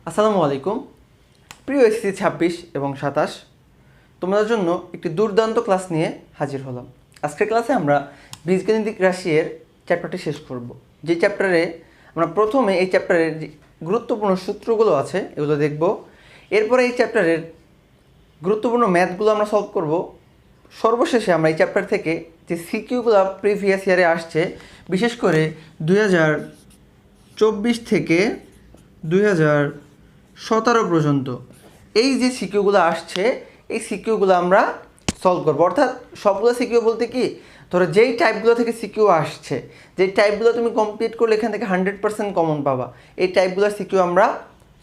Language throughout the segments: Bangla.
আসসালামু আলাইকুম। প্রিয় এসএসসি 26 এবং 27, তোমাদের জন্য একটি দুর্দান্ত ক্লাস নিয়ে হাজির হলাম। আজকের ক্লাসে আমরা বীজগণিতিক রাশির চ্যাপ্টারটি শেষ করব। যে চ্যাপ্টারে আমরা প্রথমে এই চ্যাপ্টারের যে গুরুত্বপূর্ণ সূত্রগুলো আছে এগুলো দেখব। এরপরে এই চ্যাপ্টারের গুরুত্বপূর্ণ ম্যাথগুলো আমরা সলভ করব। সর্বশেষে আমরা এই চ্যাপ্টার থেকে যে সিকিউগুলো প্রিভিয়াস ইয়ারে আসছে, বিশেষ করে 2024 থেকে 2017 পর্যন্ত এই যে সিকিউগুলো আসছে, এই সিকিউগুলো আমরা সলভ করবো। অর্থাৎ সবগুলো সিকিউ বলতে কি, ধরো যেই টাইপগুলো থেকে সিকিউ আসছে, যেই টাইপগুলো তুমি কমপ্লিট করলে এখান থেকে 100% কমন পাবা, এই টাইপগুলোর সিকিউ আমরা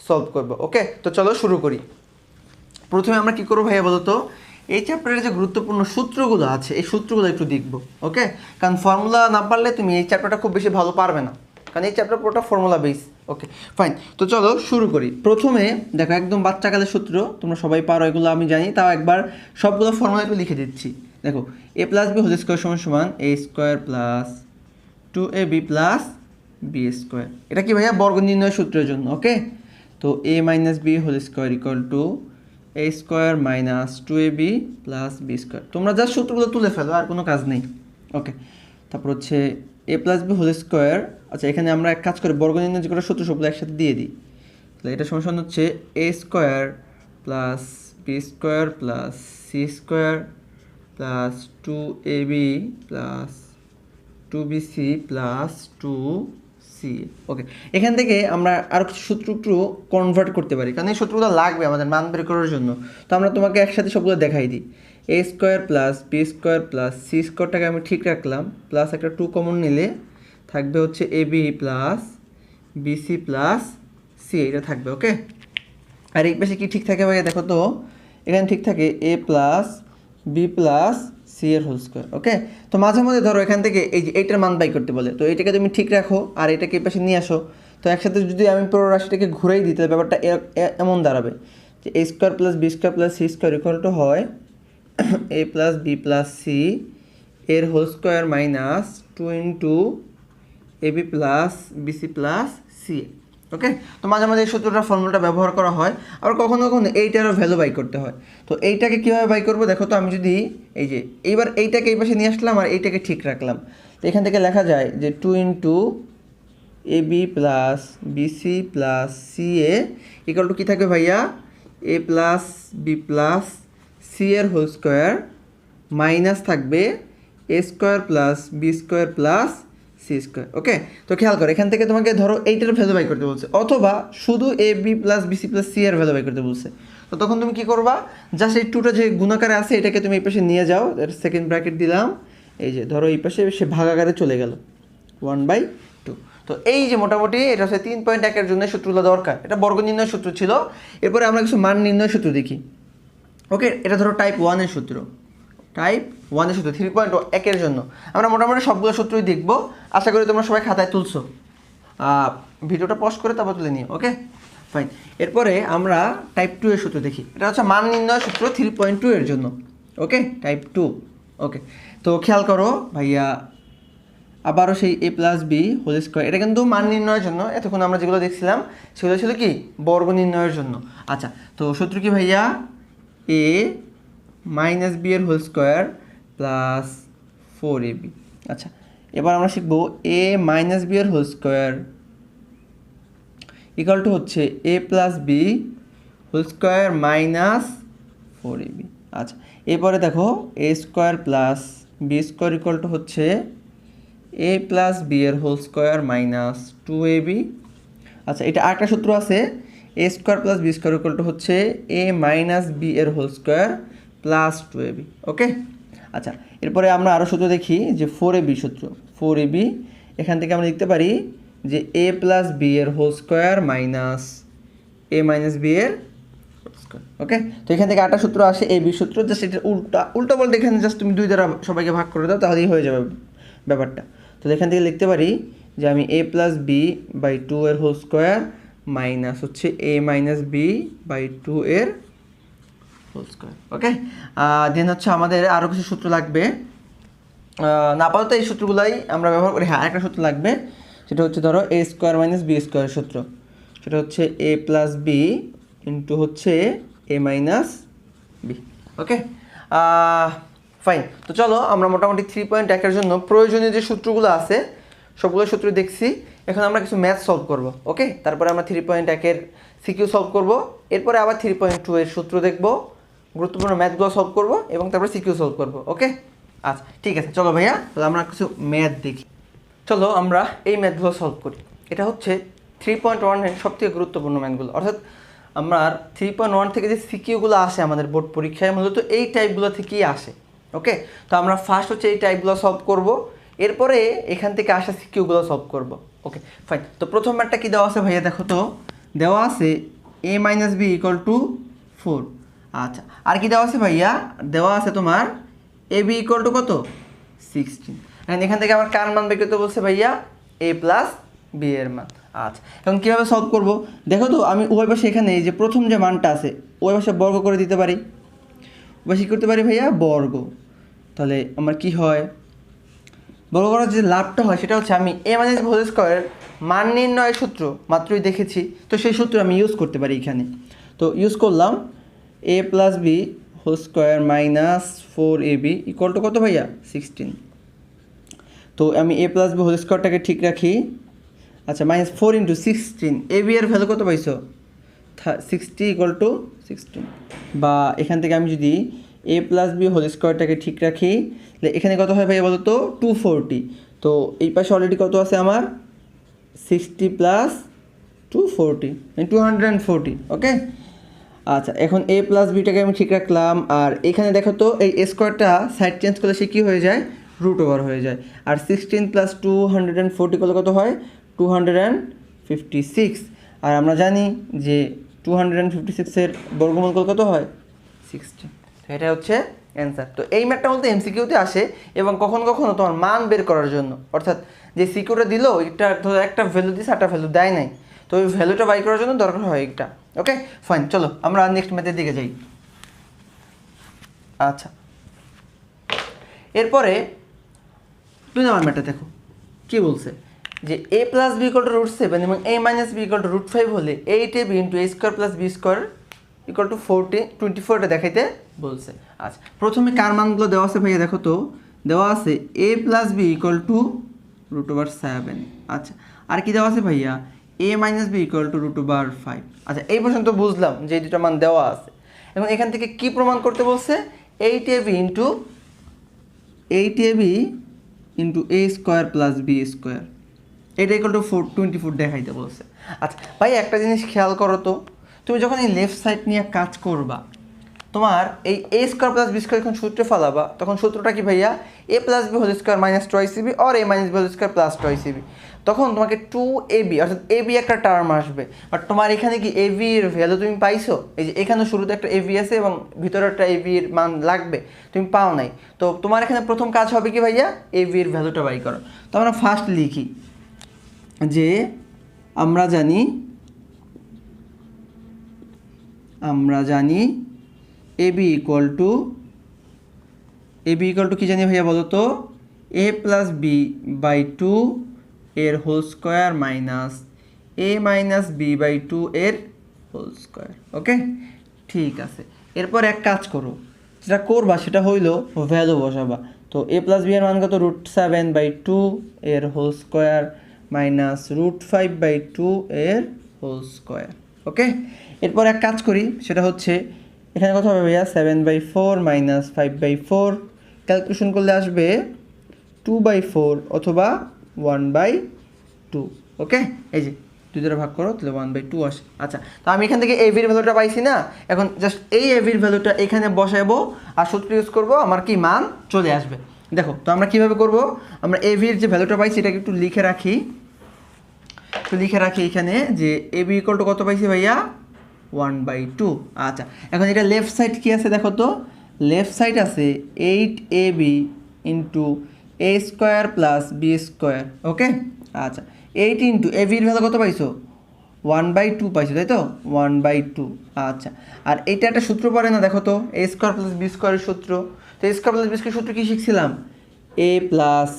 সলভ করবো। ওকে, তো চলো শুরু করি। প্রথমে আমরা কী করবো ভাইয়া বলো তো, এই চ্যাপ্টারের যে গুরুত্বপূর্ণ সূত্রগুলো আছে এই সূত্রগুলো একটু দেখবো। ওকে, কারণ ফর্মুলা না পারলে তুমি এই চ্যাপ্টারটা খুব বেশি ভালো পারবে না, কারণ এই চ্যাপ্টার পুরোটা ফর্মুলা বেস। ওকে ফাইন, তো চলো শুরু করি। প্রথমে দেখো, একদম বাচ্চাকালের সূত্র, তোমরা সবাই পারো এগুলো আমি জানি, তাও একবার সবগুলো ফর্মুলা একটু লিখে দিচ্ছি। দেখো, a plus B whole square সমান সমান a square plus 2ab plus B square. এটা কি ভাইয়া? বর্গ নির্ণয় সূত্রের জন্য। ওকে, তো a minus B whole square equal to a square minus 2ab plus B square. তোমরা যা সূত্রগুলো তুলে ফেলো, আর কোনো কাজ নেই। ওকে, তারপর হচ্ছে a plus B whole square. আচ্ছা, এখানে আমরা এক কাজ করে বর্গ নির্ণয় যে কোনো সূত্র সবগুলো একসাথে দিয়ে দিই। তাহলে এটা সমান হচ্ছে a square plus B square plus C square plus 2ab plus 2bc plus 2c। Okay, এখান থেকে আমরা আরও কিছু সূত্র একটু কনভার্ট করতে পারি, কারণ এই সূত্রগুলো লাগবে আমাদের মান বের করার জন্য। তো আমরা তোমাকে একসাথে সবগুলো দেখাই দিই। a square plus B square plus C স্কোয়ারটাকে আমি ঠিক রাখলাম, প্লাস একটা 2 কমন নিলে থাকবে হচ্ছে ab plus BC plus C, এটা থাকবে। ওকে, আর এই পাশে কি ঠিক থাকে ভাইয়া? দেখো তো, এখানে ঠিক থাকে a plus B plus C এর হোল স্কোয়ার। ওকে, তো মাঝে মধ্যে ধরো এখান থেকে এই যে এইটার মান বাই করতে বলে, তো এইটাকে তুমি ঠিক রাখো আর এটাকে এই পাশে নিয়ে আসো। তো একসাথে যদি আমি পুরো রাশিটাকে ঘুরেই দিই, তাহলে ব্যাপারটা এমন দাঁড়াবে যে a square plus B square plus C square equal to হয় a plus B plus C এর whole square minus 2 into ab plus BC plus C. Okay, তো মাঝে মাঝে এই সূত্রটার ফর্মুলাটা ব্যবহার করা হয়, আবার কখনো কখনো এইটারও ভ্যালু বাই করতে হয়। তো এইটাকে কীভাবে বাই করবো দেখো তো, আমি যদি এই যে এইবার এইটাকে এই পাশে নিয়ে আসলাম আর এইটাকে ঠিক রাখলাম, তো এখান থেকে লেখা যায় যে 2 into ab plus BC plus C A equal to কী থাকবে ভাইয়া? a plus B plus C এর হোল স্কোয়ার মাইনাস থাকবে a square plus B square plus C square. Okay, তো খেয়াল করো, এখান থেকে তোমাকে ধরো এইটার ভ্যালু বাই করতে বলছে, অথবা শুধু A B plus BC plus C এর ভ্যালু বাই করতে বলছে। তো তখন তুমি কী করবা? জাস্ট এই টুটা যে গুণাকারে আছে এটাকে তুমি এই পাশে নিয়ে যাও, এর সেকেন্ড ব্র্যাকেট দিলাম, এই যে ধরো এই পাশে সে ভাগাকারে চলে গেল 1/2। তো এই যে মোটামুটি এটা হচ্ছে 3.1 জন্য সূত্রগুলো দরকার। এটা বর্গ নির্ণয় সূত্র ছিল। এরপরে আমরা কিছু মান নির্ণয় সূত্র দেখি। ওকে, এটা ধরো টাইপ 1 সূত্র, টাইপ 1 সূত্র 3.1 জন্য আমরা মোটামুটি সবগুলো সূত্রই দেখব। আশা করি তোমরা সবাই খাতায় তুলছো, ভিডিওটা পজ করে তারপর তুলে নিও। ওকে ফাইন, এরপরে আমরা টাইপ 2 সূত্র দেখি। এটা হচ্ছে মান নির্ণয় সূত্র 3.2 জন্য। ওকে, টাইপ 2। ওকে, তো খেয়াল করো ভাইয়া, আবারও সেই a plus B whole square, এটা কিন্তু মান নির্ণয়ের জন্য। এতক্ষণ আমরা যেগুলো দেখছিলাম সেগুলো ছিল কি? বর্গ নির্ণয়ের জন্য। আচ্ছা, তো সূত্র কি ভাইয়া? a মাইনাস বি এর হোল স্কোয়ার প্লাস 4ab। আচ্ছা, এবার আমরা শিখবো a মাইনাস বি এর হোল স্কোয়ার ইকুয়াল টু হচ্ছে a plus B whole square minus 4ab। আচ্ছা, এরপরে দেখো a square plus B square equal to হচ্ছে a প্লাস বি এর হোল স্কোয়ার মাইনাস 2ab। আচ্ছা, এটা আরেকটা সূত্র আছে, a square plus B square equal to হচ্ছে a মাইনাস বি এর হোল স্কোয়ার প্লাস 2ab। ওকে, আচ্ছা, এরপরে আমরা আরও সূত্র দেখি যে 4ab সূত্র। 4ab এখান থেকে আমরা লিখতে পারি যে a প্লাস বি এর whole square minus a minus B এর হোল স্কোয়ার। ওকে, তো এখান থেকে আরেকটা সূত্র আসে ab সূত্র, জাস্ট এটা উল্টা বলতে এখানে জাস্ট তুমি 2 দ্বারা সবাইকে ভাগ করে দাও, তাহলেই হয়ে যাবে ব্যাপারটা। তো এখান থেকে লিখতে পারি যে আমি a প্লাস বি বাই 2 এর হোল স্কোয়ার মাইনাস হচ্ছে a মাইনাস বি বাই 2 এর হোল স্কোয়ার। ওকে, দেন হচ্ছে আমাদের আরও কিছু সূত্র লাগবে, না আপাতত এই সূত্রগুলাই আমরা ব্যবহার করি। হ্যাঁ, আরেকটা সূত্র লাগবে, সেটা হচ্ছে ধরো a স্কোয়ার মাইনাস বি স্কোয়ারের সূত্র। সেটা হচ্ছে এ প্লাস বি ইন্টু হচ্ছে a minus b. Okay, fine. তো চলো আমরা মোটামুটি 3.1 জন্য প্রয়োজনীয় যে সূত্রগুলো আছে সবগুলো সূত্র দেখছি। এখন আমরা কিছু ম্যাথ সলভ করব। ওকে, তারপরে আমরা 3.1 সিকিউ সলভ করব, এরপরে আবার 3.2 সূত্র দেখব, গুরুত্বপূর্ণ ম্যাথগুলো সলভ করব এবং তারপরে সিকিউ সলভ করব। ওকে, আচ্ছা ঠিক আছে, চলো ভাইয়া তাহলে আমরা কিছু ম্যাথ দেখি। চলো আমরা এই ম্যাথগুলো সলভ করি। এটা হচ্ছে 3.1 সবথেকে গুরুত্বপূর্ণ ম্যাথগুলো, অর্থাৎ আমার 3.1 থেকে যে সিকিউগুলো আসে আমাদের বোর্ড পরীক্ষায় মূলত এই টাইপগুলো থেকেই আসে। ওকে, তো আমরা ফার্স্ট হচ্ছে এই টাইপগুলো সলভ করব, এরপরে এখান থেকে আসা সিকিউগুলো সলভ করব। Okay fine. তো প্রথম ম্যাথটা কি দেওয়া আছে ভাইয়া, দেখো তো দেওয়া আছে a minus B equal to 4। আচ্ছা, আর কি দেওয়া আছে ভাইয়া, দেওয়া আছে তোমার এ বি ইকুয়াল টু কত 16। এখান থেকে আমার কার মান বের করতে বলছে ভাইয়া, এ প্লাস বি এর মান। আচ্ছা, এখন কীভাবে সলভ করব, দেখো তো আমি উভয় পাশে এখানে এই যে প্রথম যে মানটা আছে উভয় পাশে বর্গ করে দিতে পারি। উভয় কী করতে পারি ভাইয়া, বর্গ। তাহলে আমার কি হয়, বর্গ করার যে লাভটা হয় সেটা হচ্ছে আমি এ মাইনাস হোল স্কোয়ারের মান নির্ণয়ের সূত্র মাত্রই দেখেছি, তো সেই সূত্র আমি ইউজ করতে পারি এখানে। তো ইউজ করলাম A plus B whole square minus 4ab equal to কত ভাইয়া 16। তো আমি এ প্লাস বি হোল স্কোয়ারটাকে ঠিক রাখি। আচ্ছা, মাইনাস 4 ইন্টু 16, এ বি এর ভ্যালু কত পাইছো 60 ইকুয়াল টু 16। বা এখান থেকে আমি যদি এ প্লাস বি হোল স্কোয়ারটাকে ঠিক রাখি তাহলে এখানে কত হয় ভাইয়া বলো তো 240। তো এই পাশে অলরেডি কত আছে আমার 60 প্লাস 240 মানে 240। ওকে, আচ্ছা এখন এ প্লাস বিটাকে আমি ঠিক রাখলাম, আর এখানে দেখো তো এই স্কোয়ারটা সাইড চেঞ্জ করলে সে কী হয়ে যায়, রুট ওভার হয়ে যায়। আর 16 প্লাস 240 করলে কত হয় 256। আর আমরা জানি যে 256-এর বর্গমূল কত হয় 60। তো এটা হচ্ছে অ্যান্সার। তো এই ম্যাথটা বলতে এমসিকিউতে আসে এবং কখনো কখনো তোমার মান বের করার জন্য, অর্থাৎ যে সিকিউটা দিল এটা ধরো একটা ভ্যালু দিয়েছে একটা ভ্যালু দেয় নাই, তো ওই ভ্যালুটা বাই করার জন্য দরকার হয় এটা। ওকে ফাইন, চলো আমরা নেক্সট ম্যাথের দিকে যাই। আচ্ছা, এরপরে 2 নম্বর ম্যাথটা দেখো কী বলছে, যে এ প্লাস বি ইকুয়াল টু √7 এবং A minus B equal to √5 হলে 8ab into a square plus B square equal to 24টা দেখাইতে বলছে। আচ্ছা, প্রথমে কার মানগুলো দেওয়া আছে ভাইয়া, দেখো তো দেওয়া আছে a plus B equal to √7। আচ্ছা, আর কি দেওয়া আছে ভাইয়া, a minus B equal to √5। আচ্ছা, এই পর্যন্ত বুঝলাম যে এই দুটো মান দেওয়া আছে। এখন এখান থেকে কি প্রমাণ করতে বলছে, 8ab into a square plus B square এটা ইকুয়াল টু 24 দেখাইতে বলছে। আচ্ছা ভাই, একটা জিনিস খেয়াল করো তো, তুমি যখন এই লেফট সাইড নিয়ে কাজ করবা তোমার এই A square plus B square যখন সূত্রে ফেলাবা তখন সূত্রটা কি ভাইয়া, A plus B whole square minus 2ac or A minus B whole square plus 2ac। তখন তোমাকে 2ab অর্থাৎ এবি একটা টার্ম আসবে, বাট তোমার এখানে কি এবি এর ভ্যালু তুমি পাইছো, এই যে এখানে শুরুতে একটা এবি আছে এবং ভিতরে একটা এবি এর মান লাগবে, তুমি পাও নাই। তো তোমার এখানে প্রথম কাজ হবে কি ভাইয়া, এবি এর ভ্যালুটা বাই করো। তো আমরা ফার্স্ট লিখি যে আমরা জানি এবি ইকুয়াল টু কী জানি ভাইয়া বলো তো, এ প্লাস বি বাই 2 এর whole square minus A minus B by 2 এর হোল স্কোয়ার। ওকে ঠিক আছে, এরপর এক কাজ করো, যেটা করবা সেটা হইলো ভ্যালু বসাবা। তো এ প্লাস বি এর মান কত √7/2 এর হোল স্কোয়ার মাইনাস √5/2 এর হোল স্কোয়ার। ওকে, এরপর এক কাজ করি, সেটা হচ্ছে এখানে কত হবে ভাইয়া 7/4 মাইনাস 5/4, ক্যালকুলেশন করলে আসবে 2/4 অথবা 1/2। ওকে, এই যে 2 দ্বারা ভাগ করো তাহলে 1/2 আসে। আচ্ছা, তো আমি এখান থেকে এভির ভ্যালুটা পাইছি না, এখন জাস্ট এই এভির ভ্যালুটা এখানে বসাবো আর সূত্র ইউজ করবো, আমার কি মান চলে আসবে। দেখো তো আমরা কীভাবে করব, আমরা এভির যে ভ্যালুটা পাইছি এটাকে একটু লিখে রাখি, এখানে যে এবি ইকুয়াল টু কত পাইছি ভাইয়া 1/2। আচ্ছা, এখন এটা লেফট সাইড কি আছে দেখো তো, লেফট সাইড আছে 8ab into a square plus B square. ওকে, আচ্ছা 8 ইন্টু এভির ভ্যালু কত পাইছো 1/2 পাইছো, তাই তো 1/2। আচ্ছা, আর এইটা একটা সূত্র পড়ে না দেখো তো, এ স্কোয়ার প্লাস বি স্কোয়ারের সূত্র। তো এ স্কোয়ার প্লাস বি স্কোয়ার সূত্র কী শিখছিলাম, এ প্লাস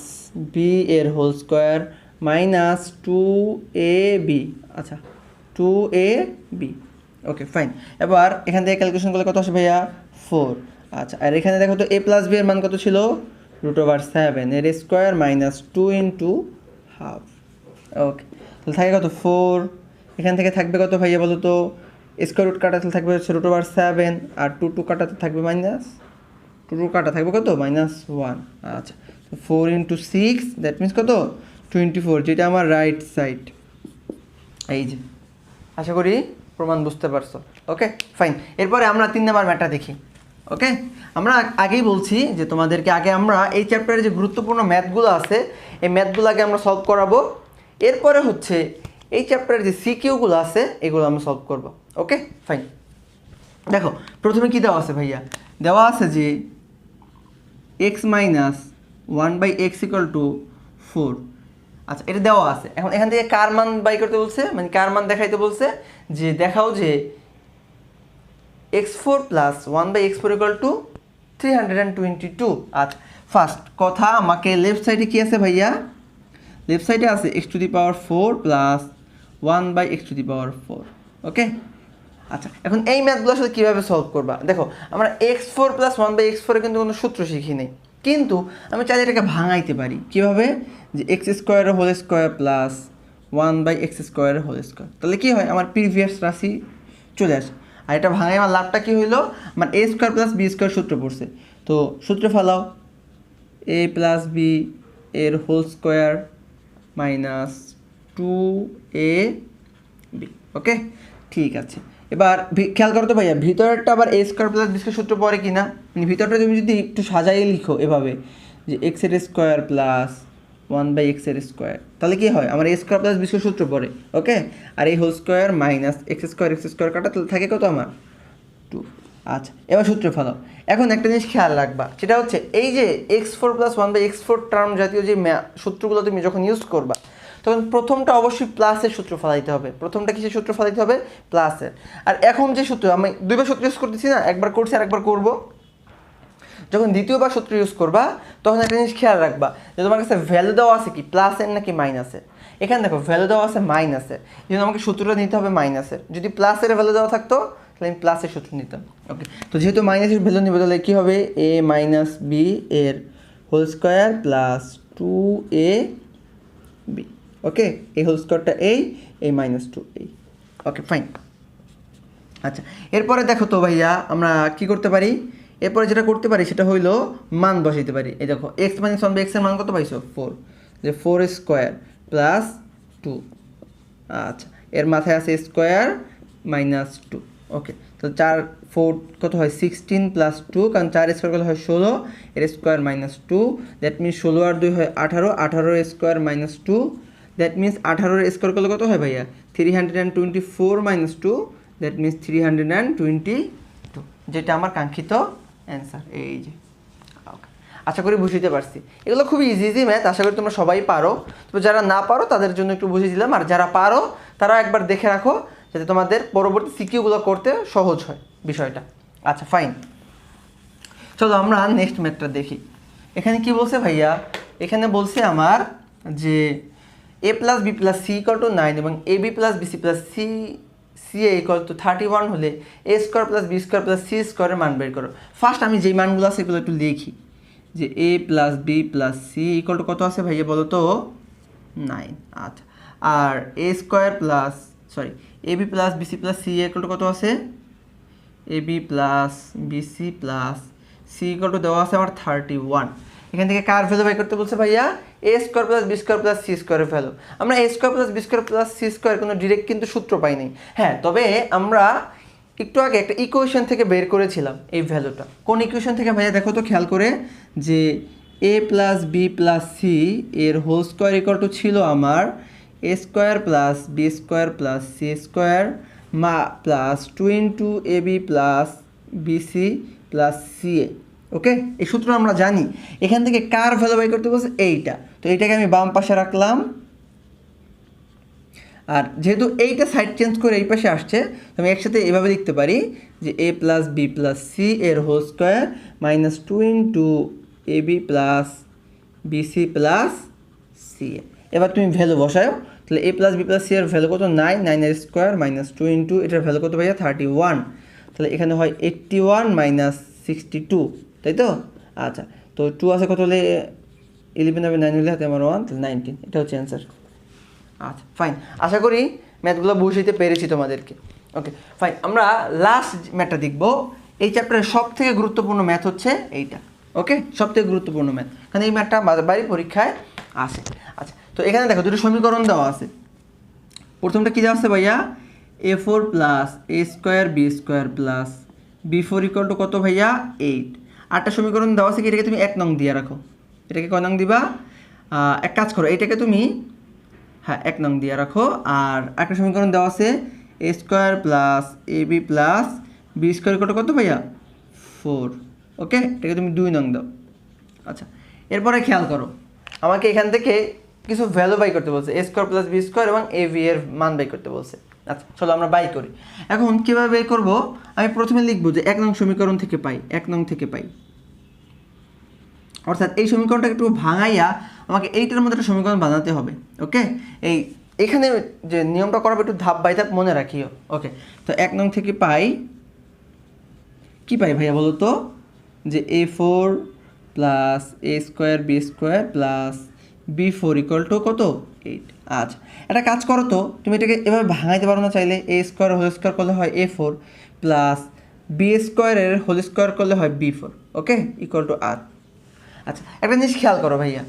বি এর হোল স্কোয়ার মাইনাস 2ab। আচ্ছা 2ab। Okay fine. এবার এখান থেকে ক্যালকুলেশন করলে কত আসে ভাইয়া 4। আচ্ছা, আর এখানে দেখো তো a প্লাস বি এর মান কত ছিল √7 এর স্কোয়ার মাইনাস 2 ইন্টু হাফ। ওকে, তাহলে থাকে কত 4। এখান থেকে থাকবে কত ভাইয়া বলো তো, স্কোয়ার রুট কাটাতে থাকবে হচ্ছে √7 আর 2 কাটাতে থাকবে মাইনাস 2 কাটা থাকবে কত -1। আচ্ছা, তো 4 ইন্টু 6 দ্যাট মিনস কত 24, যেটা আমার রাইট সাইড। এই যে, আশা করি প্রমাণ বুঝতে পারছো। Okay fine. এরপরে আমরা 3 নাম্বার ম্যাটটা দেখি। ওকে, আমরা আগেই বলছি যে তোমাদেরকে আগে আমরা এই চ্যাপ্টারে যে গুরুত্বপূর্ণ ম্যাথগুলো আছে এই ম্যাথগুলো আগে আমরা সলভ করাবো, এরপরে হচ্ছে এই চ্যাপ্টারে যে সিকিউগুলো আছে এগুলো আমরা সলভ করব। Okay fine. দেখো প্রথমে কি দেওয়া আছে ভাইয়া, দেওয়া আছে যে x মাইনাস 1/x = 4। আচ্ছা, এটা দেওয়া আছে। এখন এখান থেকে কার মান বাই করতে বলছে, মানে কার মান দেখাইতে বলছে, যে দেখাও যে x4 প্লাস 1/x4 = 322। আচ্ছা, ফার্স্ট কথা আমাকে লেফট সাইডে কি আছে ভাইয়া, লেফট সাইডে আছে x⁴ প্লাস 1/x⁴। ওকে, আচ্ছা এখন এই ম্যাথগুলো আসলে কীভাবে সলভ করবা, দেখো আমরা x4 প্লাস 1/x4 কিন্তু কোনো সূত্র শিখি নেই, কিন্তু আমি চাইলে এটাকে ভাঙাইতে পারি কীভাবে, যে x² প্লাস 1/x²। তাহলে কী হয়, আমার প্রিভিয়াস রাশি চলে আসে। আর এটা ভাঙাই আমার লাভটা কী হইলো, আমার a² প্লাস b² সূত্র পড়ছে। তো সূত্র ফেলাও, a প্লাস b এর হোল স্কোয়ার মাইনাস 2ab। ওকে ঠিক আছে। এবার খেয়াল করো তো ভাইয়া, ভিতরেরটা আবার a² প্লাস b² সূত্র পড়ে কি না, মানে ভিতরটা তুমি যদি একটু সাজাই লিখো এভাবে, যে x² প্লাস 1/x², তাহলে কি হয়, আমার a² প্লাস b² সূত্র পড়ে। ওকে, আর এই হোল স্কোয়ার মাইনাস x² কাটা, তাহলে থাকে কত আমার 2। আচ্ছা, এবার সূত্র ফেলাও। এখন একটা জিনিস খেয়াল রাখবা, সেটা হচ্ছে এই যে x4 প্লাস 1/x4 টার্ম জাতীয় যে সূত্রগুলো তুমি যখন ইউজ করবা, তখন প্রথমটা অবশ্যই প্লাসের সূত্র ফেলাইতে হবে। প্রথমটা কিসের সূত্র ফেলাইতে হবে, প্লাসের। আর এখন যে সূত্র আমি দুইবার সূত্র ইউজ করতেছি না, একবার করছি আর একবার করবো, যখন দ্বিতীয়বার সূত্র ইউজ করবা তখন একটা জিনিস খেয়াল রাখবা, যে তোমার কাছে ভ্যালু দেওয়া আছে কি প্লাসের নাকি মাইনাসের। এখানে দেখো ভ্যালু দেওয়া আছে মাইনাসের, এই জন্য আমাকে সূত্রটা নিতে হবে মাইনাসের। যদি প্লাসের ভ্যালু দেওয়া থাকতো তাহলে আমি প্লাসের সূত্র নিতাম। ওকে, তো যেহেতু মাইনাসের ভ্যালু নিব, তাহলে কী হবে, a মাইনাস বি এর হোল স্কোয়ার প্লাস 2ab। ওকে, এই হোল স্কোয়ারটা এই মাইনাস 2a। Okay fine. আচ্ছা, এরপরে দেখো তো ভাইয়া আমরা কি করতে পারি, এরপরে যেটা করতে পারি সেটা হইলো মান বসাইতে পারি। এই দেখো x মাইনাস 1/x এর মান কত পাইছো 4, যে 4² প্লাস 2। আচ্ছা, এর মাথায় আছে স্কোয়ার মাইনাস 2। ওকে, তো 4 কত হয় 16 প্লাস 2, কারণ 4² কত হয় 16, এর স্কোয়ার মাইনাস 2, দ্যাট মিনস 16 আর 2 হয় 18, 18 square minus 2, that means 18 square করলে কত হয় ভাইয়া 324 মাইনাস 2, দ্যাট মিনস 322, যেটা আমার কাঙ্ক্ষিত অ্যান্সার। এই যে, আশা করি বুঝতে পারছি। এগুলো খুবই ইজি ম্যাথ, আশা করি তোমরা সবাই পারো। তো যারা না পারো তাদের জন্য একটু বুঝিয়ে দিলাম, আর যারা পারো তারা একবার দেখে রাখো, যাতে তোমাদের পরবর্তী সিকিউগুলো করতে সহজ হয় বিষয়টা। আচ্ছা ফাইন, চলো আমরা নেক্সট ম্যাথটা দেখি। এখানে কি বলছে ভাইয়া, এখানে বলছে আমার যে a plus B plus C = 9 এবং A B plus BC plus C a = 31 হলে a² plus b² plus c² এর মান বের করো। ফার্স্ট আমি যেই মানগুলো আছে সেগুলো একটু লিখি, যে a plus B plus C = কত আছে ভাইয়া বলো তো 9। আচ্ছা, আর A B plus BC plus C = কত আছে, A B plus BC plus C = দেওয়া আছে আমার 31। এখান থেকে কার ভ্যালু বাই করতে বলছে ভাইয়া, a² plus b² plus c² এর ভ্যালু। আমরা a² plus b² plus c² কোনো ডিরেক্ট কিন্তু সূত্র পাই নাই। হ্যাঁ, তবে আমরা একটু আগে একটা ইকুয়েশন থেকে বের করেছিলাম এই ভ্যালুটা। কোন ইকুয়েশন থেকে ভাইয়া দেখো তো খেয়াল করে, যে a plus B plus C এর হোল স্কোয়ার = ছিল আমার a² plus b² plus c² plus 2 into A B plus BC plus CA. Okay, এই সূত্র আমরা জানি। এখান থেকে কার ভ্যালু বাই করতে বলছে এইটা, তো এইটাকে আমি বাম পাশে রাখলাম। আর যেহেতু এইটা সাইড চেঞ্জ করে এই পাশে আসছে, তো আমি একসাথে এভাবে লিখতে পারি, যে a plus B plus C এর whole square minus 2 into A B plus BC plus CA. এবার তুমি ভ্যালু বসাও, তাহলে a plus B plus C এর ভ্যালু কত 9, 9 এর স্কোয়ার মাইনাস 2 ইন্টু এটার ভ্যালু কত ভাইয়া 31, তাহলে এখানে হয় 81 মাইনাস 62, তাই তো? আচ্ছা, তো 2 আছে কত হলে 11 হবে, 9 হলে হাতে আমার 1, তাহলে 19, এটা হচ্ছে অ্যান্সার। আচ্ছা ফাইন, আশা করি ম্যাথগুলো বুঝাইতে পেরেছি তোমাদেরকে। ওকে ফাইন, আমরা লাস্ট ম্যাথটা দেখব। এই চ্যাপ্টারের সব থেকে গুরুত্বপূর্ণ ম্যাথ হচ্ছে এইটা। ওকে, সব থেকে গুরুত্বপূর্ণ ম্যাথ, কারণ এই ম্যাথটা বাড়ির পরীক্ষায় আসে। আচ্ছা, তো এখানে দেখো দুটো সমীকরণ দেওয়া আছে। প্রথমটা কী দেওয়া আছে ভাইয়া, a4 plus a square B square plus b4 equal to কত ভাইয়া 8। আটটা সমীকরণ দেওয়া আছে কি, এটাকে তুমি 1 নং দিয়ে রাখো। এটাকে কয় নং দিবা, এক কাজ করো, এটাকে তুমি 1 নং দিয়ে রাখো। আর একটা সমীকরণ দেওয়া আছে a square plus ab plus B square equal to কত ভাইয়া 4। ওকে, এটাকে তুমি 2 নং দাও। আচ্ছা, এরপরে খেয়াল করো, আমাকে এখান থেকে কিছু ভ্যালু বাই করতে বলছে, a square plus B square এবং এ ভি এর মান বাই করতে বলছে। আচ্ছা চলো আমরা বাই করি। এখন কীভাবে বাই করবো, আমি প্রথমে লিখবো যে 1 নং সমীকরণ থেকে পাই, 1 নং থেকে পাই, অর্থাৎ এই সমীকরণটাকে একটু ভাঙাইয়া আমাকে এইটার মধ্যে একটা সমীকরণ বানাতে হবে। ওকে, এখানে যে নিয়মটা করাবে একটু ধাপ বাই ধাপ মনে রাখিও। ওকে, তো 1 নং থেকে পাই, কি পাই ভাইয়া বলো তো, যে a4 plus a square B square plus b4 equal to কত 8। আচ্ছা, একটা কাজ করো তো, তুমি এটাকে এভাবে ভাঙাইতে পারো না, চাইলে a স্কোয়ার হোল স্কোয়ার করলে হয় a4 প্লাস বি স্কোয়ারের হোল স্কোয়ার করলে হয় b4। Okay, equal to r। আচ্ছা, একটা জিনিস খেয়াল করো ভাইয়া,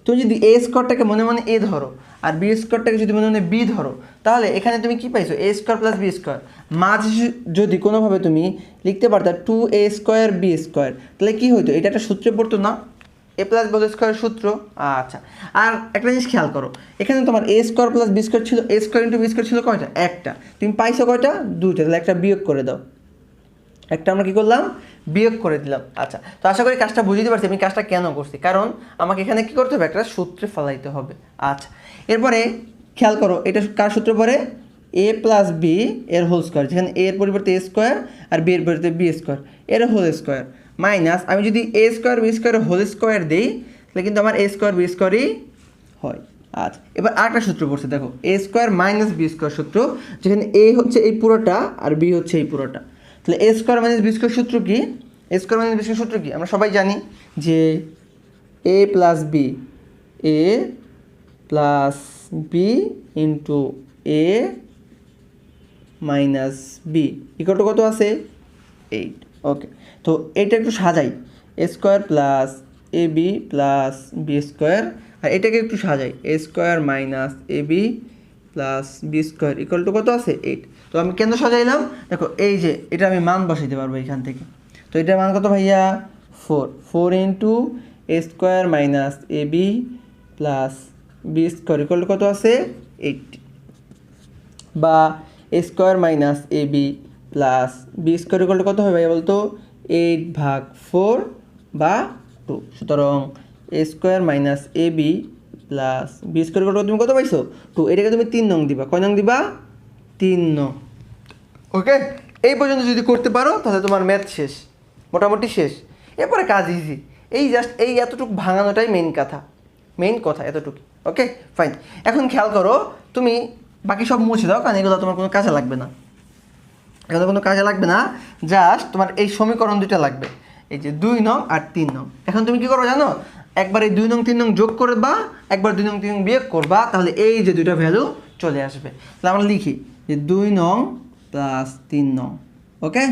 তুমি যদি এ স্কোয়ারটাকে মনে মনে এ ধরো আর বি স্কোয়ারটাকে যদি মনে মনে বি ধরো, তাহলে এখানে তুমি কি পাইছো, এ স্কোয়ার প্লাস বি স্কোয়ার। মাঝে যদি কোনোভাবে তুমি লিখতে পারতা 2a স্কোয়ার বি স্কোয়ার, তাহলে কী হইতো, এটা একটা সূত্রে পড়তো না, এ প্লাস বি স্কোয়ার সূত্র। আচ্ছা, আর একটা জিনিস খেয়াল করো, এখানে তোমার এ স্কোয়ার প্লাস বি স্কোয়ার ছিল, এ স্কোয়ার ইন্টু বি স্কোয়ার ছিল কয়টা, একটা, তুমি পাইছো কয়টা, দুইটা, তাহলে একটা বিয়োগ করে দাও, একটা আমরা কী করলাম, বিয়োগ করে দিলাম। আচ্ছা, তো আশা করি কাজটা বুঝতে পারছি আমি কাজটা কেন করছি, কারণ আমাকে এখানে কী করতে হবে, একটা সূত্রে ফেলাইতে হবে। আচ্ছা, এরপরে খেয়াল করো, এটা কার সূত্র পরে, এ প্লাস বি এর হোল স্কোয়ার, যেখানে এর পরিবর্তে এ স্কোয়ার আর বি এর পরিবর্তে বি স্কোয়ার, এর হোল স্কোয়ার মাইনাস, আমি যদি A square B square whole square দিই, তাহলে কিন্তু আমার এ স্কোয়ার বি স্কোয়ারই হয়। আচ্ছা, এবার আরেকটা সূত্র পড়ছে দেখো, এ স্কোয়ার মাইনাস বি স্কোয়ার সূত্র, যেখানে এ হচ্ছে এই পুরোটা আর বি হচ্ছে এই পুরোটা, তাহলে A square minus B square সূত্র কি, A square minus B square সূত্র কি, আমরা সবাই জানি যে এ plus B, A plus B into A minus B equal to কত আছে 8। ওকে, তো এটা একটু সাজাই, A square plus A B plus B square, আর এটাকে একটু সাজাই, A square minus A B plus B square equal to কত আছে 8। তো আমি কেন সাজাইলাম, দেখো এই যে এটা আমি মান বসাইতে পারবো এখান থেকে, তো এটার মান কত ভাইয়া 4 into a square minus A B plus B square equal to কত আছে 8, বা a square minus A B plus B square equal to কত হবে ভাইয়া বলতো 8/4 বা 2। সুতরাং a square minus A B plus B square equal to তুমি কত পাইছো 2, এটাকে তুমি 3 নং দিবা, কয় নং দিবা 3 নং। ওকে, এই পর্যন্ত যদি করতে পারো তাহলে তোমার ম্যাথ শেষ, মোটামুটি শেষ। এরপরে কাজ ইজি, এই জাস্ট এই এতটুকু ভাঙানোটাই মেইন কথা এতটুকু। ওকে ফাইন, এখন খেয়াল করো, তুমি বাকি সব মুছে দাও, কারণ এগুলো তোমার কোনো কাজে লাগবে না, জাস্ট তোমার এই সমীকরণ দুটো লাগবে, এই যে 2 নং আর 3 নং। এখন তুমি কী করো জানো, একবার এই 2 নং 3 নং যোগ করবা, একবার 2 নং 3 নং বিয়োগ করবা, তাহলে এই যে দুইটা ভ্যালু চলে আসবে। তাহলে আমরা লিখি যে 2 নং প্লাস 3 নং। ওকে,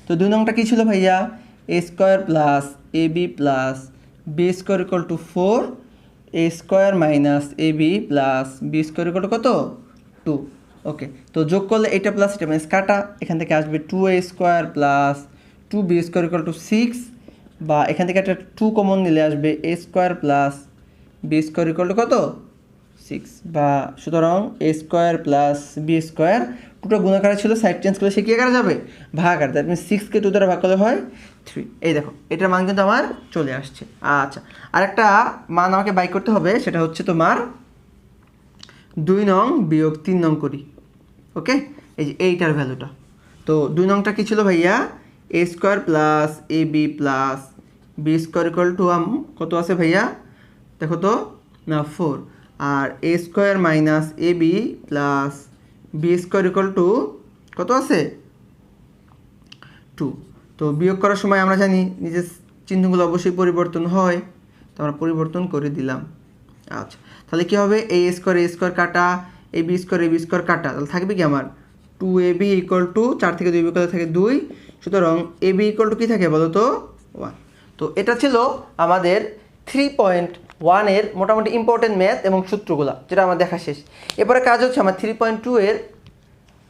তো 2 নংটা কী ছিল ভাইয়া, a square plus A B plus B square equal to 4, a square minus A B plus B square equal to কত 2। ওকে, তো যোগ করলে এটা প্লাস এটা মাইনাস কাটা, এখান থেকে আসবে 2a square plus 2b square equal two 6, বা এখান থেকে একটা 2 কমন নিলে আসবে a square plus B square equal to কত 6, বা সুতরাং a square plus B square, দুটো গুণাকারে ছিল, সাইড চেঞ্জ করলে সে কী আকারে যাবে, ভাগ আকারে, তাই 6কে 2 দ্বারা ভাগ করলে হয় 3। এই দেখো এটার মান কিন্তু আমার চলে আসছে। আচ্ছা, আরেকটা মান আমাকে বাই করতে হবে, সেটা হচ্ছে তোমার 2 নং বিয়োগ 3 নং করি। ওকে, এই যে এইটার ভ্যালুটা, তো 2 নংটা কী ছিল ভাইয়া, a square plus A B plus B square equal to কত আছে ভাইয়া, দেখো তো না 4, আর a square minus A B plus B square equal to কত আছে 2। তো বিয়োগ করার সময় আমরা জানি নিজের চিহ্নগুলো অবশ্যই পরিবর্তন হয়, তো আমরা পরিবর্তন করে দিলাম। আচ্ছা, তাহলে কী হবে, এ স্কোয়ার কাটা, এ বি স্কোয়ার কাটা, তাহলে থাকবে কি আমার 2ab ইকুয়াল টু 4 থেকে 2 বিয়োগ করলে থাকে 2, সুতরাং এ বি ইকুয়াল টু কী থাকে বলো তো 1। তো এটা ছিল আমাদের 3.1 এর মোটামুটি ইম্পর্টেন্ট ম্যাথ এবং সূত্রগুলো, যেটা আমার দেখা শেষ। এরপরে কাজ হচ্ছে আমার 3.2 এর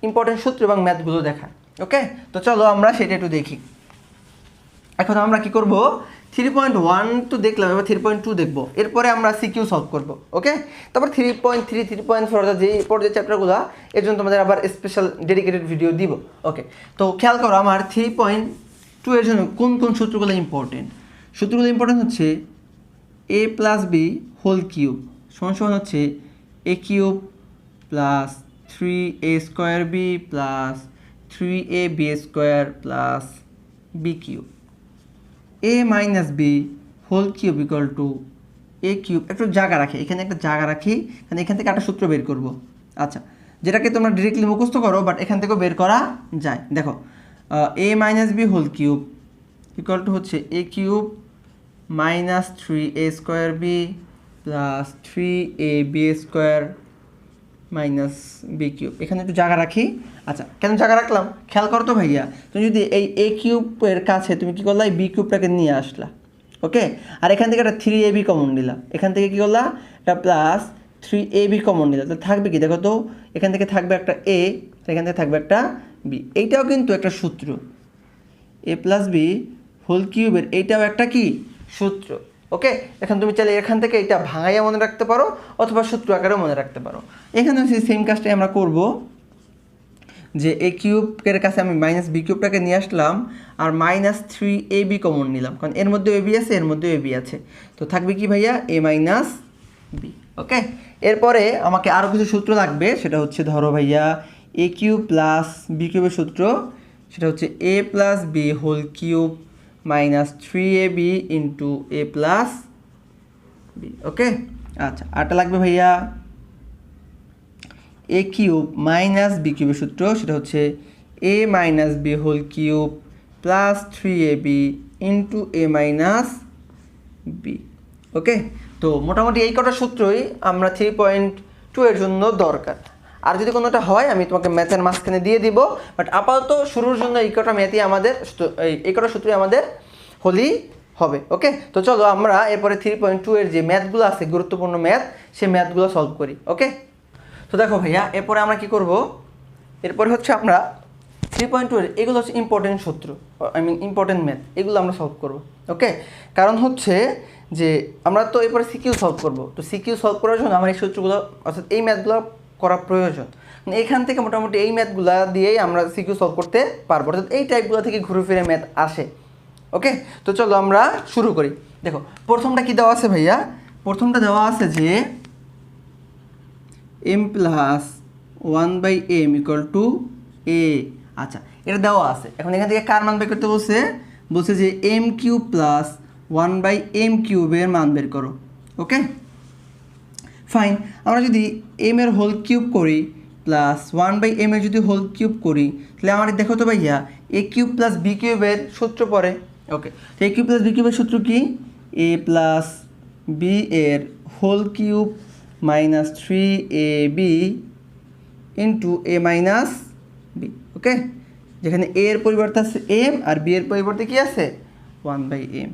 ইম্পর্টেন্ট সূত্র এবং ম্যাথগুলো দেখা। ওকে, তো চলো আমরা সেটা একটু দেখি। এখন আমরা কি করব, 3.1 তো দেখলাম, এবার 3.2 দেখবো, এরপরে আমরা সিকিউ সলভ করব। ওকে, তারপর 3.3 3.4 অর্থাৎ যে পর্যায়ে চ্যাপ্টারগুলো, এর জন্য তোমাদের আবার স্পেশাল ডেডিকেটেড ভিডিও দিব। ওকে, তো খেয়াল করো আমার 3.2 এর জন্য কোন কোন সূত্রগুলো ইম্পর্টেন্ট। সূত্রগুলো ইম্পর্টেন্ট হচ্ছে a plus B whole cube সমান হচ্ছে a cube plus 3a square B plus 3ab square plus B cube, a minus B whole cube equal to a cube. একটু জায়গা রাখি, এখানে একটা জায়গা রাখি, কারণ এখান থেকে একটা সূত্র বের করব। আচ্ছা, যেটাকে তোমরা ডিরেক্টলি মুখস্থ করো, বাট এখান থেকেও বের করা যায়। দেখো, a minus B whole cube equal to হচ্ছে a cube minus 3a square B plus 3ab square minus B cube. এখানে একটু জায়গা রাখি। আচ্ছা, কেন জায়গা রাখলাম খেয়াল করো তো ভাইয়া, তুমি যদি এই এ কিউবের কাছে তুমি কী করলা, এই বি কিউবটাকে নিয়ে আসলা। ওকে, আর এখান থেকে একটা 3ab কমন নিলা, এখান থেকে কী করলা, একটা প্লাস 3ab কমন নিলা, তাহলে থাকবে কি দেখো তো, এখান থেকে থাকবে একটা এ, এখান থেকে থাকবে একটা বি। এইটাও কিন্তু একটা সূত্র, এ প্লাস বি হোল কিউবের এইটাও একটা কি সূত্র। ওকে, এখন তুমি চাইলে এখান থেকে এটা ভাঙাইয়া মনে রাখতে পারো, অথবা সূত্র আকারেও মনে রাখতে পারো। এখানে সেই সেম কাজটাই আমরা করব, যে এ কিউবের কাছে আমি মাইনাস বি কিউবটাকে নিয়ে আসলাম, আর মাইনাস 3ab কমন নিলাম, কারণ এর মধ্যেও এবি আছে, এর মধ্যেও এবি আছে, তো থাকবে কি ভাইয়া এ মাইনাস বি। ওকে, এরপরে আমাকে আরও কিছু সূত্র লাগবে, সেটা হচ্ছে ধরো ভাইয়া এ কিউব প্লাস বি কিউবের সূত্র, সেটা হচ্ছে a plus B whole cube minus 3ab into a plus b. Okay, আচ্ছা, আরটা লাগবে ভাইয়া এ কিউব মাইনাস বি কিউবের সূত্র, সেটা হচ্ছে a minus B whole cube plus 3ab into A minus b. Okay, তো মোটামুটি এই কটা সূত্রই আমরা 3.2 এর জন্য দরকার। আর যদি কোনোটা হয় আমি তোমাকে ম্যাথের মাঝখানে দিয়ে দিব, বাট আপাতত শুরুর জন্য এই কটা ম্যাথই আমাদের, এই কটা সূত্রই আমাদের হলেই হবে। ওকে, তো চলো আমরা এরপরে 3.2 এর যে ম্যাথগুলো আছে, গুরুত্বপূর্ণ ম্যাথ, সেই ম্যাথগুলো সলভ করি। ওকে, তো দেখো ভাইয়া, এরপরে আমরা কি করব, এরপরে হচ্ছে আমরা 3.2 এর এগুলো হচ্ছে ইম্পর্টেন্ট সূত্র, ইম্পর্টেন্ট ম্যাথ, এগুলো আমরা সলভ করব। ওকে, কারণ হচ্ছে যে আমরা তো এরপরে সিকিউ সলভ করব, তো সিকিউ সলভ করার জন্য আমার এই সূত্রগুলো অর্থাৎ এই ম্যাথগুলো করা প্রয়োজন। এখান থেকে মোটামুটি এই ম্যাথগুলো দিয়েই আমরা সিকিউ সলভ করতে পারবো, অর্থাৎ এই টাইপগুলো থেকে ঘুরে ফিরে ম্যাথ আসে। ওকে, তো চলো আমরা শুরু করি। দেখো, প্রথমটা কি দেওয়া আছে ভাইয়া, প্রথমটা দেওয়া আছে যে m plus 1/m equal to a। আচ্ছা, এটা দেওয়া আছে। এখন এখান থেকে কার মান বের করতে বলছে, বলছে যে m কিউব প্লাস 1/m কিউবের মান বের করো। ওকে, ফাইন, আমরা যদি m এর হোল কিউব করি প্লাস 1/m এর যদি হোল কিউব করি, তাহলে আমার দেখো তো ভাইয়া a কিউব প্লাস b কিউবের সূত্র পড়ে। ওকে, তো a কিউব প্লাস b কিউবের সূত্র কি, a প্লাস b এর whole cube minus 3ab into এ মাইনাস বি। ওকে, যেখানে a এর পরিবর্তে আছে m আর b এর পরিবর্তে কি আছে 1/m।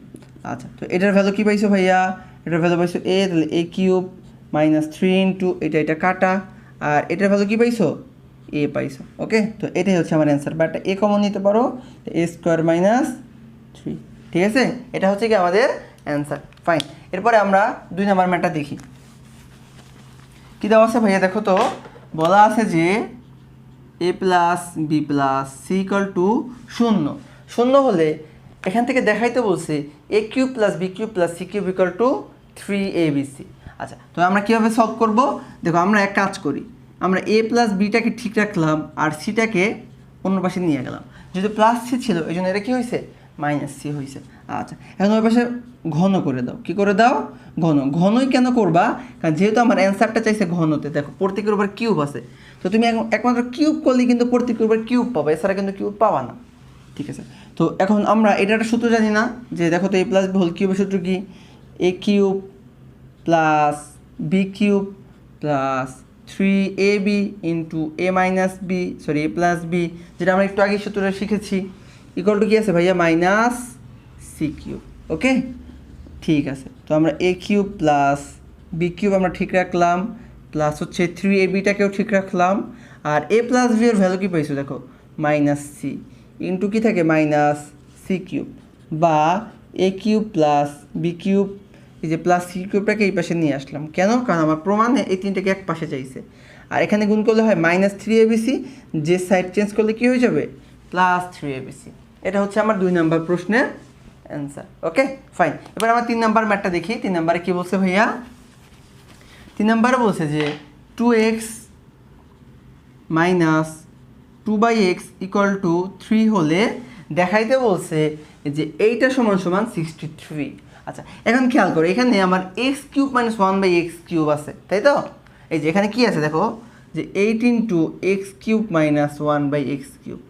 আচ্ছা, তো এটার ভ্যালু কি পাইছো ভাইয়া, এটার ভ্যালু পাইছো a, তাহলে a কিউব মাইনাস 3 ইন্টু এটা কাটা, আর এটার ভ্যালু কি পাইছো a পাইছো। ওকে, তো এটাই হচ্ছে আমার অ্যান্সার, বাট a কমন নিতে পারো, a স্কোয়ার মাইনাস 3। ঠিক আছে, এটা হচ্ছে কি আমাদের অ্যান্সার। ফাইন, এরপরে আমরা 2 নম্বর ম্যাথটা দেখি। কী দেওয়া আছে ভাইয়া, দেখো তো, বলা আছে যে এ plus B plus c equal to 0। 0 হলে এখান থেকে দেখাইতে বলছে a cube plus B cube plus c cube equal to 3abc। আচ্ছা, তো আমরা কীভাবে সলভ করব, দেখো আমরা এক কাজ করি, আমরা এ প্লাস বিটাকে ঠিক রাখলাম আর সিটাকে অন্য পাশে নিয়ে গেলাম, যেহেতু প্লাস সি ছিল এই জন্য এটা কী হয়েছে মাইনাস সি হয়েছে। আচ্ছা, এখন ওই পাশে ঘন করে দাও। কি করে দাও? ঘন। ঘনই কেন করবা? কারণ যেহেতু আমার অ্যান্সারটা চাইছে ঘনতে, দেখো প্রত্যেকের উপর কিউব আছে, তো তুমি একমাত্র কিউব করলে কিন্তু প্রত্যেকের উপর কিউব পাবে, এছাড়া কিন্তু কিউব পাবা না। ঠিক আছে, তো এখন আমরা এটা একটা সূত্র জানি না, যে দেখো তো এ প্লাস বি হোল কিউবের সূত্র কি? A cube plus B cube plus 3ab into A minus b, sorry a plus b, যেটা আমরা একটু আগে সূত্রটা শিখেছি, ইকুয়াল টু কী আছে ভাইয়া? Minus C cube. ওকে, ঠিক আছে, তো আমরা এ কিউব প্লাস বি কিউব আমরা ঠিক রাখলাম, প্লাস হচ্ছে 3abটাকেও ঠিক রাখলাম, আর এ প্লাস বি এর ভ্যালু কী পাইছো দেখো? মাইনাস সি ইন্টু কী থাকে? মাইনাস সি কিউব, বা এ কিউব প্লাস বি কিউব, এই যে প্লাস সি কিউবটাকে এই পাশে নিয়ে আসলাম। কেন? কারণ আমার প্রমাণে এই তিনটাকে এক পাশে চাইছে, আর এখানে গুণ করলে হয় মাইনাস 3abc, যে সাইড চেঞ্জ করলে কী হয়ে যাবে? Plus 3abc। এটা হচ্ছে আমার 2 নম্বর প্রশ্নের অ্যান্সার। ওকে, ফাইন। এবার আমার 3 নম্বর ম্যাথটা দেখি। 3 নম্বরে কী বলছে ভাইয়া? 3 নম্বরে বলছে যে 2x minus 2/x equal to 3 হলে দেখাইতে বলছে যে এইটা সমান সমান 63। আচ্ছা, এখন খেয়াল করো, এখানে আমার x cube minus 1/x cube আছে, তাই তো? এই যে এখানে কি আছে দেখো, যে 8 into x cube minus 1/x cube.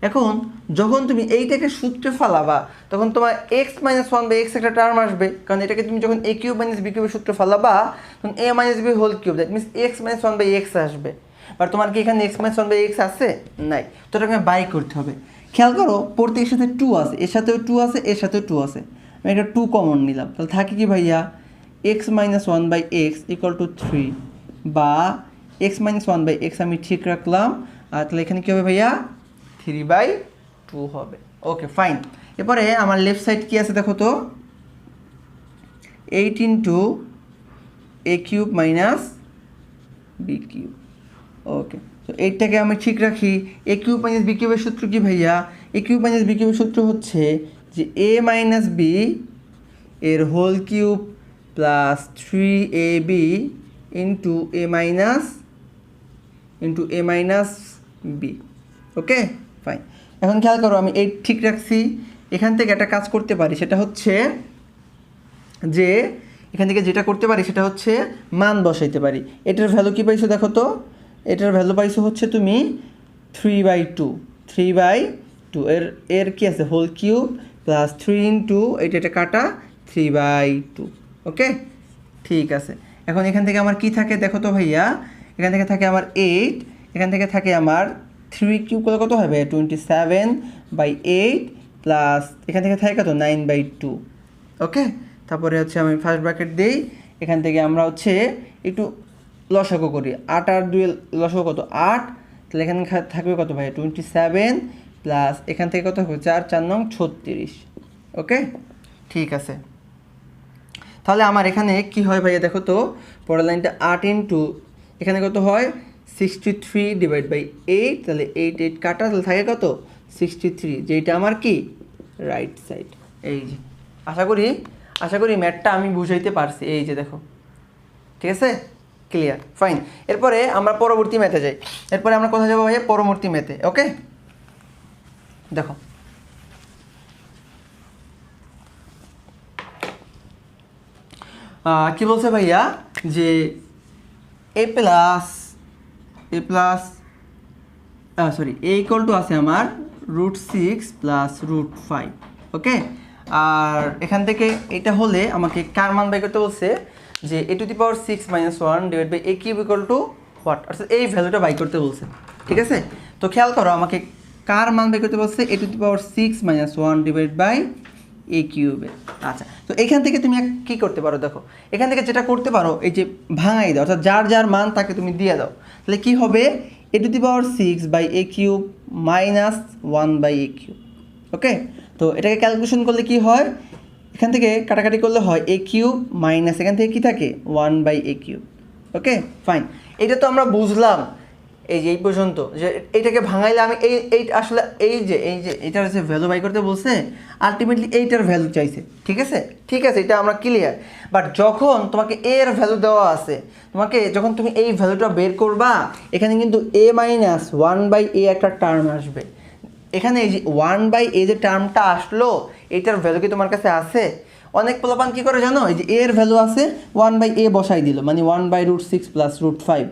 এখন যখন তুমি এইটাকে সূত্রে ফালাবা, তখন তোমার এক্স মাইনাস 1/x একটা টার্ম আসবে, কারণ এটাকে তুমি যখন এ কিউব মাইনাস বি কিউবের সূত্রে ফালাবা, তখন a minus B whole cube, that means x minus 1/x আসবে। বাট তোমার কি এখানে এক্স মাইনাস 1/x আছে? নাই, তো এটাকে বাই করতে হবে। খেয়াল করো, প্রত্যেকের সাথে 2 আছে, এর সাথেও 2 আছে, এর সাথেও 2 আছে, আমি একটা 2 কমন নিলাম, তাহলে থাকে কি ভাইয়া? X minus 1/x equal to 3, বা এক্স মাইনাস 1/x আমি ঠিক রাখলাম, আর তাহলে এখানে কী হবে ভাইয়া? 3/2 হবে। ওকে, ফাইন। এরপরে আমার লেফট সাইড কি আছে দেখো তো, 8 ইন্টু এ কিউব মাইনাস বি কিউব। ওকে, তো এইটাকে আমি ঠিক রাখি। এ কিউব মাইনাস বি কিউবের সূত্র কি ভাইয়া? এ কিউব মাইনাস বি কিউবের সূত্র হচ্ছে যে এ মাইনাস বি এর whole cube plus 3ab into এ মাইনাস বি। Okay, fine. এখন খেয়াল করো, আমি এই ঠিক রাখছি। এখান থেকে একটা কাজ করতে পারি, সেটা হচ্ছে যে এখান থেকে যেটা করতে পারি সেটা হচ্ছে মান বসাইতে পারি। এটার ভ্যালু কী পাইছো দেখো তো? এটার ভ্যালু পাইছো হচ্ছে তুমি 3/2 এর কি আছে? হোল কিউব প্লাস 3 ইন্টু এটা কাটা 3/2। ওকে, ঠিক আছে। এখন এখান থেকে আমার কি থাকে দেখো তো ভাইয়া? এখান থেকে থাকে আমার 8, এখান থেকে থাকে আমার 3 কিউব করলে কত হবে? 27/8 প্লাস এখান থেকে থাকে কত? 9/2। ওকে, তারপরে হচ্ছে আমি ফার্স্ট ব্র্যাকেট দিই, এখান থেকে আমরা হচ্ছে একটু লসাগু করি। 8 আর 2 লসাগু কত? 8, তাহলে এখানে থাকবে কত ভাই? 27 প্লাস এখান থেকে কত হবে? 4 4 9 36। ওকে, ঠিক আছে। তাহলে আমার এখানে কি হয় ভাইয়া দেখো তো, পরের লাইনটা 8 ইন্টু এখানে কত হয়? 63/8, তাহলে 8 8 কাটা, তাহলে থাকে কত? 63, যেটা আমার কি রাইট সাইড। এই যে আশা করি ম্যাথটা আমি বুঝাইতে পারছি। এই যে দেখো, ঠিক আছে, ক্লিয়ার, ফাইন। এরপরে আমরা পরবর্তী ম্যাথে যাই। এরপরে আমরা কোথায় যাবো ভাইয়া? পরবর্তী ম্যাথে। ওকে, দেখো কি বলছে ভাইয়া, যে এ ইকুয়াল টু আছে আমার √6 প্লাস √5। ওকে, আর এখান থেকে এটা হলে আমাকে কার মান বাই করতে বলছে? যে a⁻6 - 1 divide by a cube equal to what, অর্থাৎ এই ভ্যালুটা বাই করতে বলছে। ঠিক আছে, তো খেয়াল করো, আমাকে কার মান বাই করতে বলছে? a⁻6 - 1 ডিভাইড বাই এ কিউবে। আচ্ছা, তো এখান থেকে তুমি কী করতে পারো দেখো, এখান থেকে যেটা করতে পারো, এই যে ভাঙাই দাও, অর্থাৎ যার যার মান তাকে তুমি দিয়ে দাও। তাহলে কি হবে? a⁻6/a³ minus 1/a³। ওকে, তো এটাকে ক্যালকুলেশন করলে কি হয়? এখান থেকে কাটাকাটি করলে হয় a³ মাইনাস এখান থেকে কি থাকে? 1/a³। ওকে, ফাইন। এটা তো আমরা বুঝলাম এই পর্যন্ত, যে এইটাকে ভাঙাইলে আমি এই আসলে এই যে এটার যে ভ্যালু বাই করতে বলছে, আলটিমেটলি এইটার ভ্যালু চাইছে। ঠিক আছে, এটা আমরা ক্লিয়ার। বাট যখন তোমাকে এর ভ্যালু দেওয়া আছে, যখন তুমি এই ভ্যালুটা বের করবা, এখানে কিন্তু a - 1/a একটা টার্ম আসবে। এখানে এই যে 1/a যে টার্মটা আসলো এটার ভ্যালু কি তোমার কাছে আছে? অনেক পোলাপান কী করে জানো, এই যে এর ভ্যালু আছে 1/a বসাই দিল, মানে 1/√6 + √5।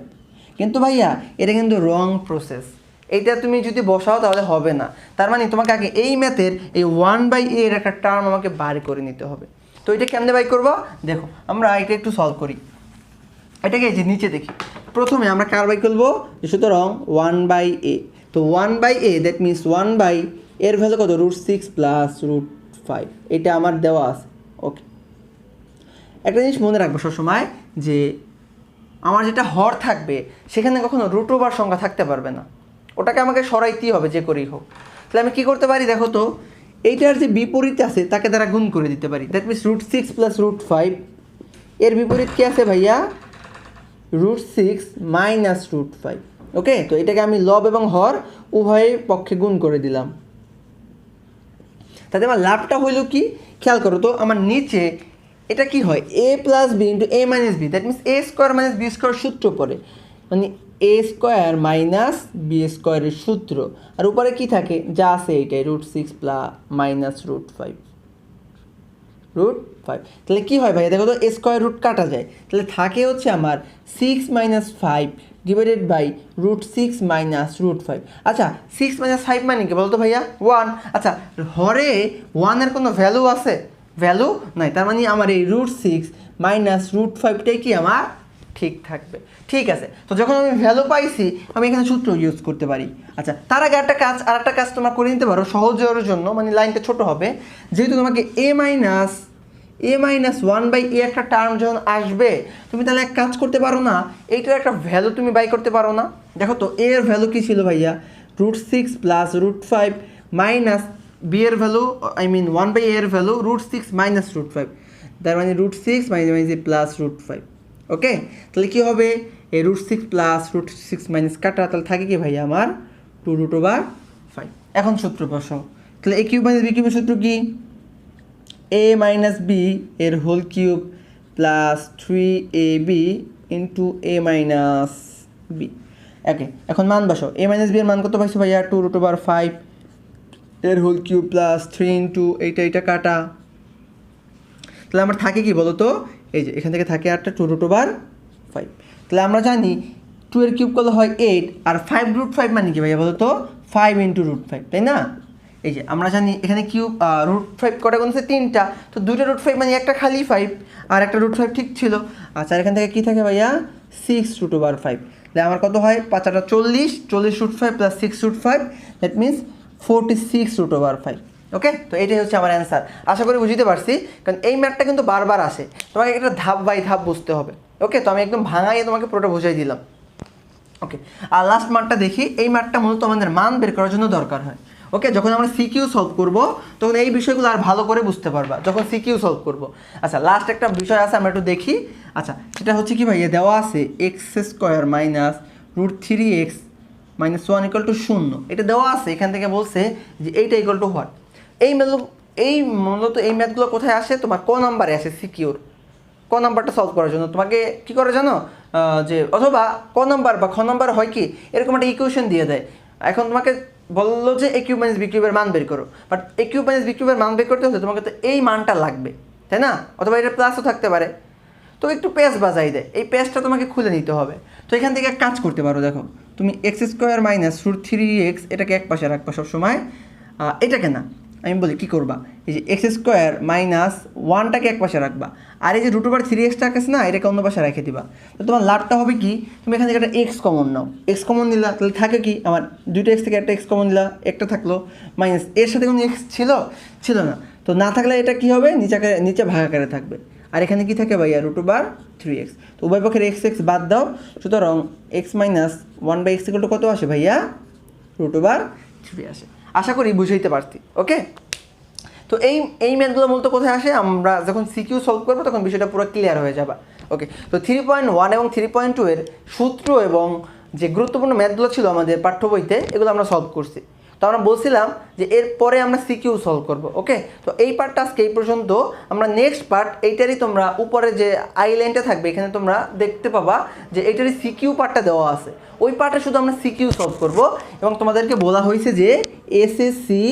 কিন্তু ভাইয়া এটা কিন্তু রং প্রসেস, এইটা তুমি যদি বসাও তাহলে হবে না। তার মানে তোমাকে আগে এই ম্যাথের এই 1/a এর একটা টার্ম আমাকে বার করে নিতে হবে। তো এটা কেমনে বাই করবো দেখো, আমরা এটা একটু সলভ করি। এটাকে এই যে নিচে দেখি, প্রথমে আমরা কার বাই করবো, সুতরাং 1/a। তো 1/a দ্যাট মিনস 1/, এর ভ্যালু কত, √6 + √5, এটা আমার দেওয়া আছে। ওকে, একটা জিনিস মনে রাখবো সবসময় যে আমার যেটা হর থাকবে সেখানে কখনো √ওভার সংখ্যা থাকতে পারবে না, ওটাকে আমাকে সরাইতেই হবে যে করেই হোক। তাহলে আমি কী করতে পারি দেখো তো, এইটার যে বিপরীত আছে তাকে দ্বারা গুণ করে দিতে পারি, দ্যাট মিনস √6 + √5, এর বিপরীত কী আছে ভাইয়া, √6 - √5। ওকে, তো এটাকে আমি লব এবং হর উভয়ের পক্ষে গুণ করে দিলাম। তাতে আমার লাভটা হইলো কি, খেয়াল করো তো, আমার নিচে এটা কি হয়, a + b × a - b, that means a² - b² সূত্র পড়ে, মানে a² - b² এর সূত্র, আর উপরে কি থাকে যা আছে এইটাই, √6 + -√5। তাহলে কি হয় ভাই দেখো তো, স্কোয়ার রুট কাটা যায়, তাহলে থাকে হচ্ছে আমার 6 - 5 / √6 - √5। আচ্ছা 6 - 5 মানে কি বলতো ভাইয়া, 1। আচ্ছা হরে 1-এর কোনো ভ্যালু আছে, ভ্যালু নাই, তার মানে আমার এই √6 - √5টাই কি আমার ঠিক থাকবে। ঠিক আছে, তো যখন আমি ভ্যালু পাইছি আমি এখানে সূত্র ইউজ করতে পারি। আচ্ছা তার আগে একটা কাজ তোমরা করে নিতে পারো সহজের জন্য, মানে লাইনটা ছোট হবে, যেহেতু তোমাকে a - 1/a একটা টার্ম যখন আসবে, তুমি তাহলে এক কাজ করতে পারো না, এইটার একটা ভ্যালু তুমি বাই করতে পারো না। দেখো তো a এর ভ্যালু কী ছিল ভাইয়া, √6 + √5 মাইনাস b এর ভ্যালু, আই মিন 1/a এর ভ্যালু √6 - √5, তার মানে √6 - +√5। ওকে, তাহলে কী হবে, এই √6 + √6 কাটা, তাহলে থাকে কি ভাইয়া আমার 2√5। এখন সূত্র বসাও, তাহলে a³ - b³ এর সূত্র কি, a - b এর whole cube plus 3ab × a - b। Okay, এখন মান বসাও, a - b এর মান কত পাইছো ভাইয়া, 2√5 এর হোল কিউব প্লাস 3 × এইটা কাটা, তাহলে আমার থাকে কি বলো তো, এই যে এখান থেকে থাকে 8টা 2√5। তাহলে আমরা জানি 2 এর কিউব করলে হয় 8, আর 5√5 মানে কি ভাইয়া বলো তো, 5 × √5, তাই না? এই যে আমরা জানি এখানে কিউব √5 কটা গুণছে 3টা, তো 2টা √5 মানে একটা খালি 5, আর একটা √5 ঠিক ছিল। আচ্ছা এখান থেকে কী থাকে ভাইয়া, 6√5। তাহলে আমার কত হয়, 5 × 8 = 40, 40√5 + 6√5, দ্যাট মিনস 46√5। ওকে, তো এটাই হচ্ছে আমার অ্যান্সার। আশা করি বুঝতে পারছি, কারণ এই ম্যাথটা কিন্তু বারবার আসে, তোমাকে একটা ধাপ বাই ধাপ বুঝতে হবে। ওকে, তো আমি একদম ভাঙাইয়ে তোমাকে পুরোটা বুঝাই দিলাম। ওকে, আর লাস্ট মানটা দেখি, এই মানটা মূলত আমাদের মান বের করার জন্য দরকার হয়। ওকে, যখন আমরা সিকিউ সলভ করব তখন এই বিষয়গুলো আর ভালো করে বুঝতে পারবা যখন সিকিউ সলভ করব। আচ্ছা লাস্ট একটা বিষয় আছে, আমরা একটু দেখি। আচ্ছা সেটা হচ্ছে কি ভাইয়া, দেওয়া আছে x² - √3x - 1 = 0, এটা দেওয়া আছে। এখান থেকে বলছে যে এইটা = হোয়াট। এই মূলত এই ম্যাথগুলো কোথায় আসে, তোমার ক নাম্বারে আসে সিকিউর। ক নাম্বারটা সলভ করার জন্য তোমাকে কী করে জানো, যে অথবা ক নাম্বার বা খ নাম্বার হয় কি, এরকম একটা ইকুয়েশন দিয়ে দেয়। এখন তোমাকে বললো যে a³ - b³ এর মান বের করো, বাট a³ - b³ এর মান বের করতে হলে তোমাকে তো এই মানটা লাগবে, তাই না? অথবা এটা প্লাসও থাকতে পারে, তো একটু পেজ বাজাই দেয়, এই পেজটা তোমাকে খুলে নিতে হবে। তো এখান থেকে এক কাজ করতে পারো, দেখো তুমি x² - √3x এটাকে এক পাশে রাখবা সবসময়, এটাকে না, আমি বলি কী করবা, এই যে x² - 1টাকে এক পাশে রাখবা, আর এই যে √3x আছে না, এটাকে অন্য পাশে রেখে দিবা। তো তোমার লাভটা হবে কি, তুমি এখান থেকে একটা x কমন নাও, x কমন নিলা, তাহলে থাকে কি আমার 2টা x থেকে একটা x কমন নিলা, একটা থাকলো, মাইনাস এর সাথে কোনো x ছিল না, তো না থাকলে এটা কি হবে, নিচে ভাগাকারে থাকবে, আর এখানে কি থাকে ভাইয়া, √3x। তো উভয় পক্ষের x বাদ দাও, সুতরাং x - 1/x = কত আসে ভাইয়া, √3 আসে। আশা করি বুঝাইতে পারছি। ওকে, তো এই ম্যাথগুলো মূলত কোথায় আসে, আমরা যখন সিকিউ সলভ করবো তখন বিষয়টা পুরো ক্লিয়ার হয়ে যাবে। ওকে, তো 3.1 এবং 3.2 এর সূত্র এবং যে গুরুত্বপূর্ণ ম্যাথগুলো ছিল আমাদের পাঠ্য বইতে, এগুলো আমরা সলভ করছি। তো আমরা বলছিলাম যে এরপরে আমরা সিকিউ সলভ করব। ওকে, তো এই পার্টটা আজকে এই পর্যন্ত। আমরা নেক্সট পার্ট এইটারই তোমরা উপরে যে আইল্যান্ডটা থাকবে এখানে তোমরা দেখতে পাবা যে এইটারই সিকিউ পার্টটা দেওয়া আছে, ওই পার্টে শুধু আমরা সিকিউ সলভ করব। এবং তোমাদেরকে বলা হয়েছে যে এসএসসি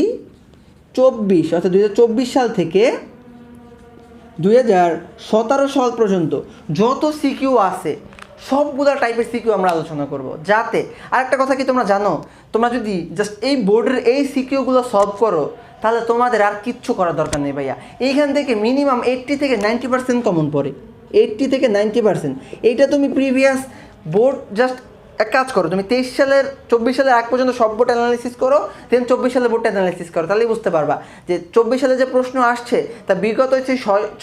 24 অর্থাৎ 2024 সাল থেকে 2017 সাল পর্যন্ত যত সিকিউ আছে সবগুলা টাইপের সিকিউ আমরা আলোচনা করব। যাতে আরেকটা কথা কি তোমরা জানো, তোমরা যদি জাস্ট এই বোর্ডের এই সিকিউগুলো সলভ করো তাহলে তোমাদের আর কিচ্ছু করার দরকার নেই ভাইয়া। এইখান থেকে মিনিমাম 80 থেকে 90% কমন পড়ে, 80 থেকে 90%। এইটা তুমি প্রিভিয়াস বোর্ড জাস্ট এক কাজ করো, তুমি 23 সালের 24 সালের আগ পর্যন্ত সব বোর্ড অ্যানালাইসিস করো, দেন 24 সালের বোর্ডটা অ্যানালাইসিস করো, তাহলেই বুঝতে পারবা যে 24 সালে যে প্রশ্ন আসছে তা বিগত হচ্ছে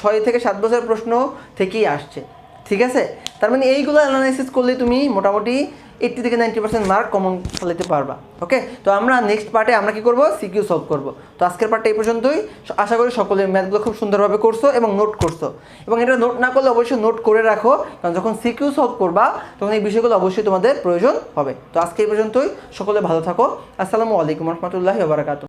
6 থেকে 7 বছরের প্রশ্ন থেকেই আসছে। ঠিক আছে, তার মানে এইগুলো অ্যানালাইসিস করলে তুমি মোটামুটি 80 থেকে 90% মার্ক কমন ফেলাতে পারবা। ওকে, তো আমরা নেক্সট পার্টে আমরা কি করব, সিকিউ সলভ করব। তো আজকের পার্টটা এই পর্যন্তই। আশা করি সকলে ম্যাথগুলো খুব সুন্দরভাবে করছো এবং নোট করছো, এবং এটা নোট না করলে অবশ্যই নোট করে রাখো, কারণ যখন সিকিউ সলভ করবা তখন এই বিষয়গুলো অবশ্যই তোমাদের প্রয়োজন হবে। তো আজকে এই পর্যন্তই, সকলে ভালো থাকো। আসসালামু আলাইকুম রহমতুল্লাহি ওয়া বারাকাতুহু।